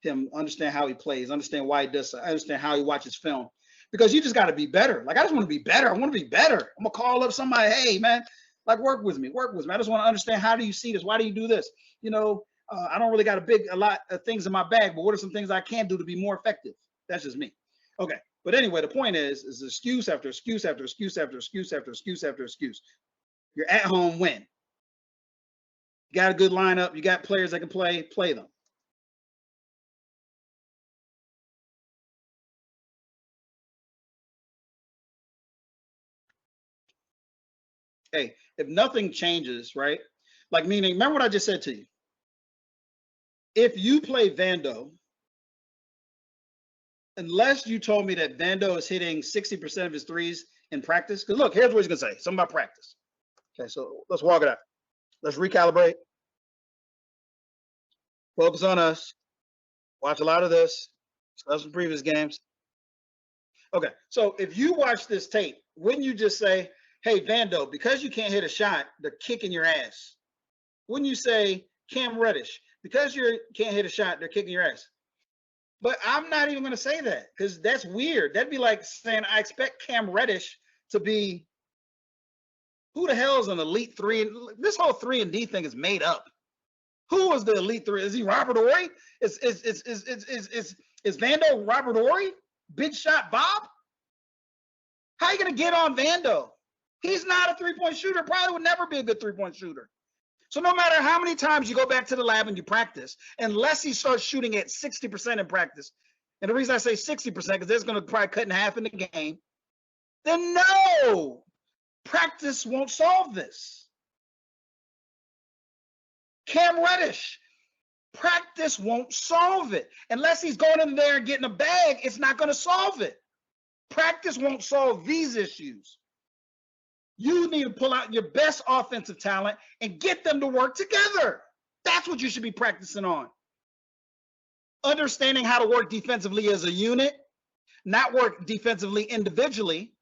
[SPEAKER 1] him, understand how he plays, understand why he does, understand how he watches film. Because you just got to be better. Like I just want to be better. I want to be better. I'm gonna call up somebody. Hey man, like work with me. I just want to understand, how do you see this? Why do you do this? I don't really got a lot of things in my bag, but what are some things I can do to be more effective? That's just me. Okay. But anyway, the point is excuse after excuse after excuse after excuse after excuse after excuse. You're at home, win. You got a good lineup. You got players that can play them. Hey, if nothing changes, right? Like meaning, remember what I just said to you. If you play Vando, unless you told me that Vando is hitting 60% of his threes in practice, because look, here's what he's gonna say. Something about practice. Okay, so let's walk it out. Let's recalibrate. Focus on us. Watch a lot of this. Discuss some previous games. Okay, so if you watch this tape, wouldn't you just say, hey, Vando, because you can't hit a shot, they're kicking your ass? Wouldn't you say, Cam Reddish, because you can't hit a shot, they're kicking your ass? But I'm not even going to say that because that's weird. That'd be like saying I expect Cam Reddish to be, who the hell is an elite three? This whole 3-and-D thing is made up. Who was the elite three? Is he Robert Horry? Is Vando Robert Horry? Big shot Bob? How are you going to get on Vando? He's not a three-point shooter. Probably would never be a good three-point shooter. So no matter how many times you go back to the lab and you practice, unless he starts shooting at 60% in practice, and the reason I say 60% because that's going to probably cut in half in the game, then no, practice won't solve this. Cam Reddish, practice won't solve it. Unless he's going in there and getting a bag, it's not going to solve it. Practice won't solve these issues. You need to pull out your best offensive talent and get them to work together. That's what you should be practicing on. Understanding how to work defensively as a unit, not work defensively individually.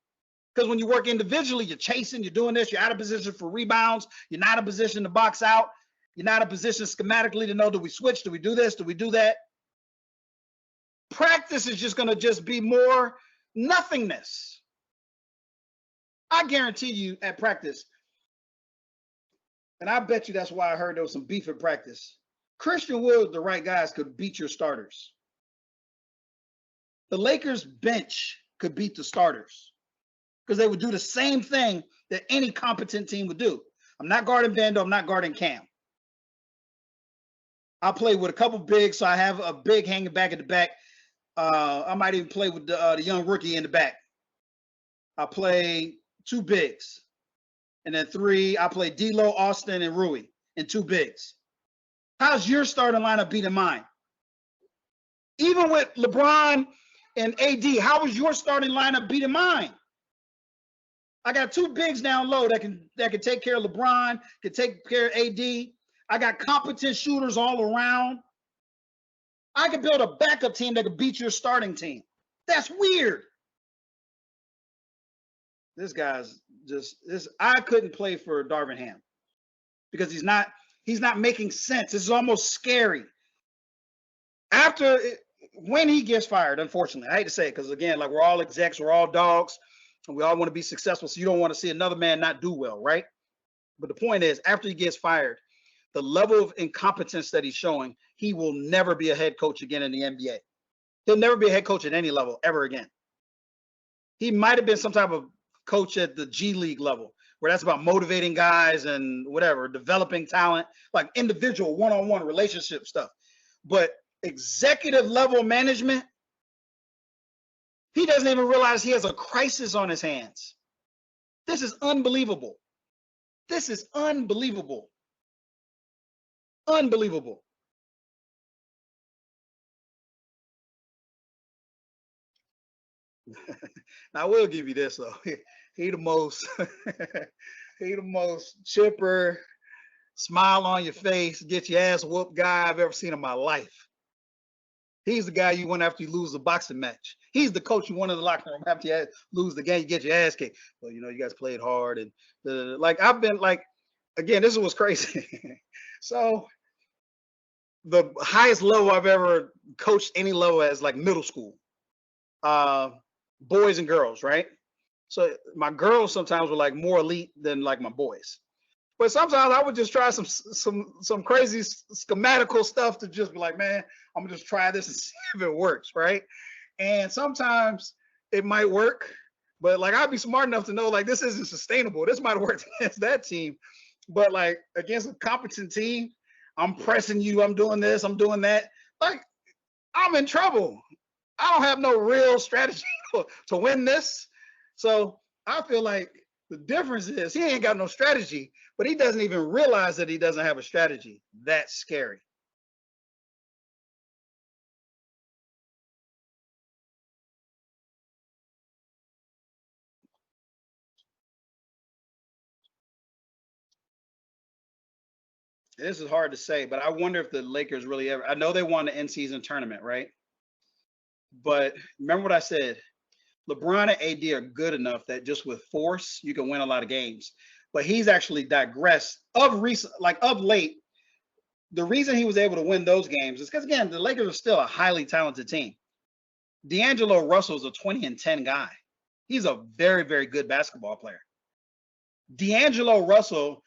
[SPEAKER 1] Because when you work individually, you're chasing, you're doing this, you're out of position for rebounds, you're not in position to box out, you're not in position schematically to know, do we switch, do we do this, do we do that? Practice is just going to just be more nothingness. I guarantee you at practice, and I bet you that's why I heard there was some beef at practice. Christian Wood, the right guys, could beat your starters. The Lakers bench could beat the starters because they would do the same thing that any competent team would do. I'm not guarding Vando. I'm not guarding Cam. I'll play with a couple bigs, so I have a big hanging back at the back. I might even play with the young rookie in the back. I'll play two bigs. And then 3, I play D'Lo, Austin, and Rui, and 2 bigs. How's your starting lineup beating mine? Even with LeBron and AD, how is your starting lineup beating mine? I got 2 bigs down low that can take care of LeBron, can take care of AD. I got competent shooters all around. I could build a backup team that could beat your starting team. That's weird. This guy's just this. I couldn't play for Darvin Ham because he's not making sense. This is almost scary. When he gets fired, unfortunately, I hate to say it because again, like we're all execs, we're all dogs, and we all want to be successful. So you don't want to see another man not do well, right? But the point is, after he gets fired, the level of incompetence that he's showing, he will never be a head coach again in the NBA. He'll never be a head coach at any level ever again. He might have been some type of coach at the G League level, where that's about motivating guys and whatever, developing talent, like individual one-on-one relationship stuff. But executive level management, he doesn't even realize he has a crisis on his hands. This is unbelievable. This is unbelievable. Unbelievable. Now, I will give you this though. He the most he the most chipper, smile on your face, get your ass whooped guy I've ever seen in my life. He's the guy you want after you lose a boxing match. He's the coach you want in the locker room after you lose the game, you get your ass kicked. Well, you know, you guys played hard and like I've been like, again, this is what's crazy. So the highest level I've ever coached any level as like middle school. Boys and girls, right? So my girls sometimes were like more elite than like my boys. But sometimes I would just try some crazy schematical stuff to just be like, man, I'm gonna just try this and see if it works, right? And sometimes it might work, but like I'd be smart enough to know like this isn't sustainable. This might work against that team, but like against a competent team, I'm pressing you, I'm doing this, I'm doing that. Like I'm in trouble. I don't have no real strategy to win this. So I feel like the difference is he ain't got no strategy, but he doesn't even realize that he doesn't have a strategy. That's scary. This is hard to say, but I wonder if the Lakers really ever, I know they won the in-season tournament, right? But remember what I said, LeBron and AD are good enough that just with force, you can win a lot of games. But he's actually digressed of late. The reason he was able to win those games is because, again, the Lakers are still a highly talented team. D'Angelo Russell is a 20-10 guy. He's a very, very good basketball player. D'Angelo Russell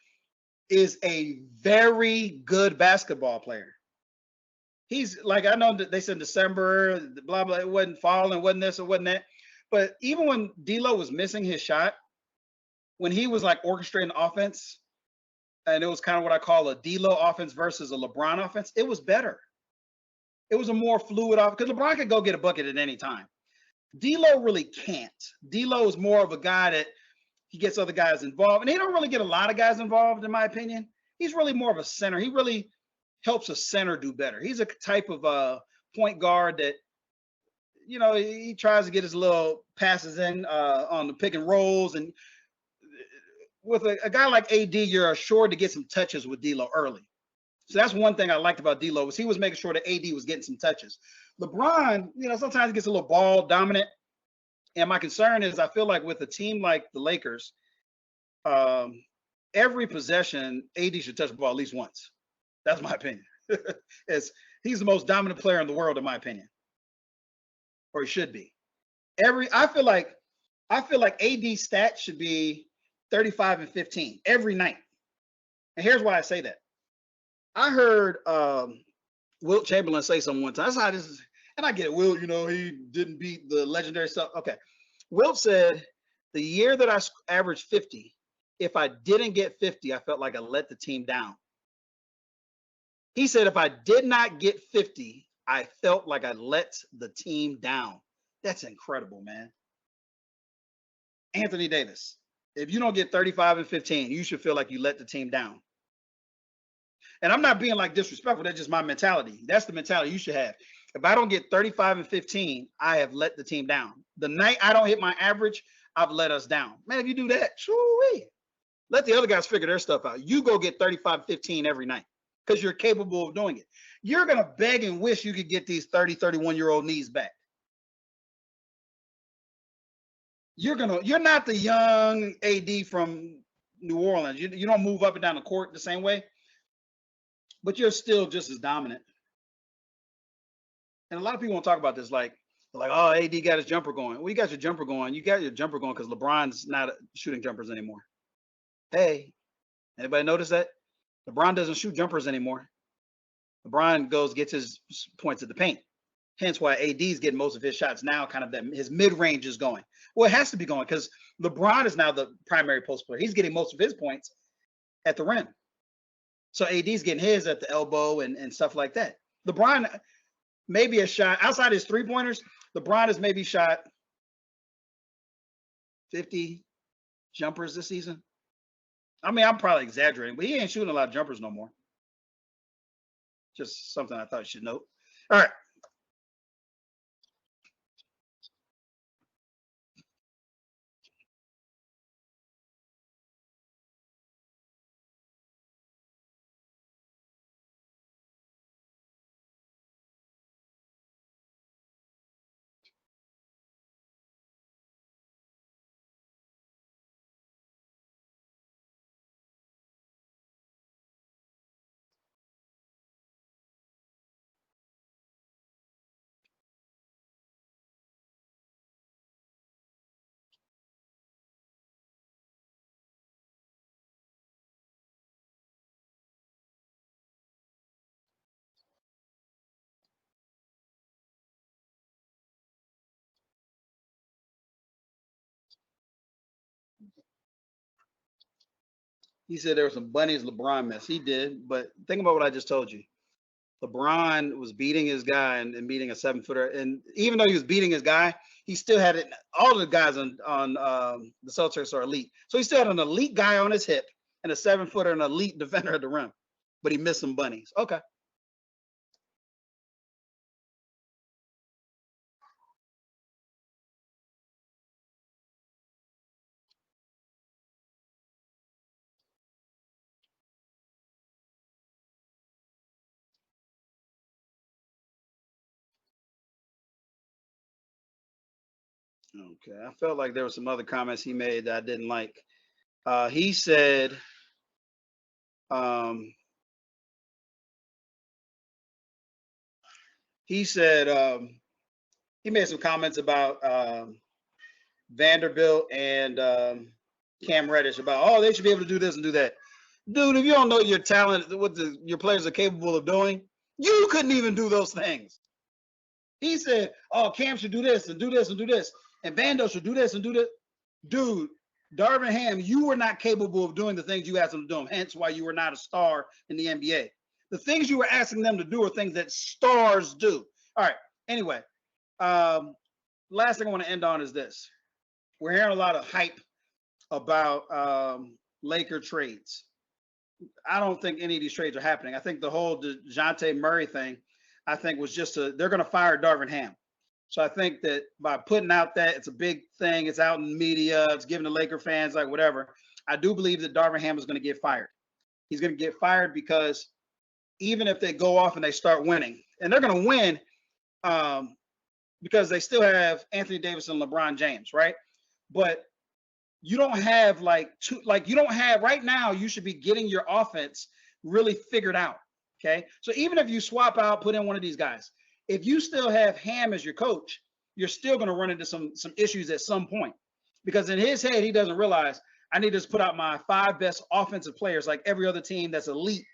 [SPEAKER 1] is a very good basketball player. He's like, I know that they said December, blah, blah, it wasn't fall and wasn't this, it wasn't that. But even when D'Lo was missing his shot, when he was like orchestrating offense, and it was kind of what I call a D'Lo offense versus a LeBron offense, it was better. It was a more fluid offense because LeBron could go get a bucket at any time. D'Lo really can't. D'Lo is more of a guy that he gets other guys involved, and he don't really get a lot of guys involved, in my opinion. He's really more of a center. He really helps a center do better. He's a type of point guard that, you know, he tries to get his little passes in on the pick and rolls. And with a guy like AD, you're assured to get some touches with D'Lo early. So that's one thing I liked about D'Lo was he was making sure that AD was getting some touches. LeBron, you know, sometimes he gets a little ball dominant. And my concern is I feel like with a team like the Lakers, every possession, AD should touch the ball at least once. That's my opinion. He's the most dominant player in the world, in my opinion. Or he should be. I feel like AD stats should be 35 and 15 every night. And here's why I say that. I heard Wilt Chamberlain say something one time. That's how this is. And I get it. Wilt, you know, he didn't beat the legendary stuff. Okay. Wilt said the year that I averaged 50, if I didn't get 50, I felt like I let the team down. He said if I did not get 50, I felt like I let the team down. That's incredible, man. Anthony Davis. If you don't get 35 and 15, you should feel like you let the team down. And I'm not being like disrespectful. That's just my mentality. That's the mentality you should have. If I don't get 35 and 15, I have let the team down. The night I don't hit my average, I've let us down. Man, if you do that, shoo-wee. Let the other guys figure their stuff out. You go get 35, 15 every night because you're capable of doing it. You're going to beg and wish you could get these 30, 31-year-old knees back. You're not the young AD from New Orleans. You don't move up and down the court the same way, but you're still just as dominant. And a lot of people won't talk about this, like, oh, AD got his jumper going. Well, you got your jumper going. You got your jumper going because LeBron's not shooting jumpers anymore. Hey, anybody notice that? LeBron doesn't shoot jumpers anymore. LeBron gets his points at the paint. Hence why AD's getting most of his shots now, kind of that his mid-range is going. Well, it has to be going because LeBron is now the primary post player. He's getting most of his points at the rim. So AD's getting his at the elbow and stuff like that. LeBron maybe a shot outside his three-pointers. LeBron has maybe shot 50 jumpers this season. I mean, I'm probably exaggerating, but he ain't shooting a lot of jumpers no more. Just something I thought you should note. All right. He said there were some bunnies LeBron mess. He did, but think about what I just told you. LeBron was beating his guy and beating a 7-footer. And even though he was beating his guy, he still had it. All the guys on the Celtics are elite. So he still had an elite guy on his hip and a 7-footer and an elite defender at the rim. But he missed some bunnies. Okay. Okay, I felt like there were some other comments he made that I didn't like. He said, he made some comments about Vanderbilt and Cam Reddish about, oh, they should be able to do this and do that. Dude, if you don't know your talent, what your players are capable of doing, you couldn't even do those things. He said, oh, Cam should do this and do this and do this. And Vando should do this and do this. Dude, Darvin Ham, you were not capable of doing the things you asked them to do. Hence why you were not a star in the NBA. The things you were asking them to do are things that stars do. All right. Anyway, last thing I want to end on is this. We're hearing a lot of hype about Laker trades. I don't think any of these trades are happening. I think the whole Dejounte Murray thing, I think was just they're going to fire Darvin Ham. So I think that by putting out that it's a big thing, it's out in the media, it's giving the Laker fans like whatever. I do believe that Darvin Ham is going to get fired. He's going to get fired because even if they go off and they start winning, and they're going to win because they still have Anthony Davis and LeBron James, right? But you don't have right now, you should be getting your offense really figured out. Okay. So even if you swap out, put in one of these guys, if you still have Ham as your coach, you're still going to run into some issues at some point, because in his head, he doesn't realize I need to just put out my 5 best offensive players like every other team that's elite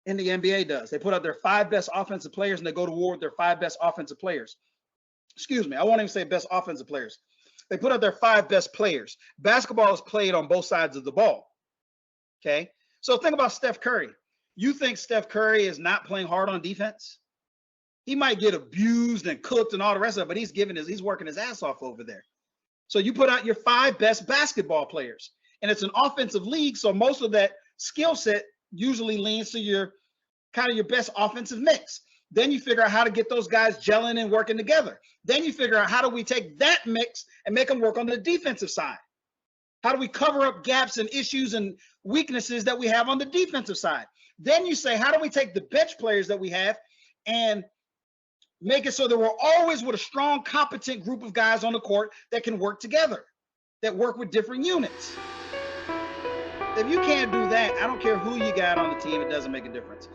[SPEAKER 1] in the NBA does. They put out their 5 best offensive players and they go to war with their 5 best offensive players. Excuse me. I won't even say best offensive players. They put out their 5 best players. Basketball is played on both sides of the ball. Okay. So think about Steph Curry. You think Steph Curry is not playing hard on defense? He might get abused and cooked and all the rest of it, but he's working his ass off over there. So you put out your 5 best basketball players, and it's an offensive league. So most of that skill set usually leans to your kind of your best offensive mix. Then you figure out how to get those guys gelling and working together. Then you figure out how do we take that mix and make them work on the defensive side? How do we cover up gaps and issues and weaknesses that we have on the defensive side? Then you say, how do we take the bench players that we have and make it so that we're always with a strong, competent group of guys on the court that can work together, that work with different units? If you can't do that, I don't care who you got on the team, it doesn't make a difference.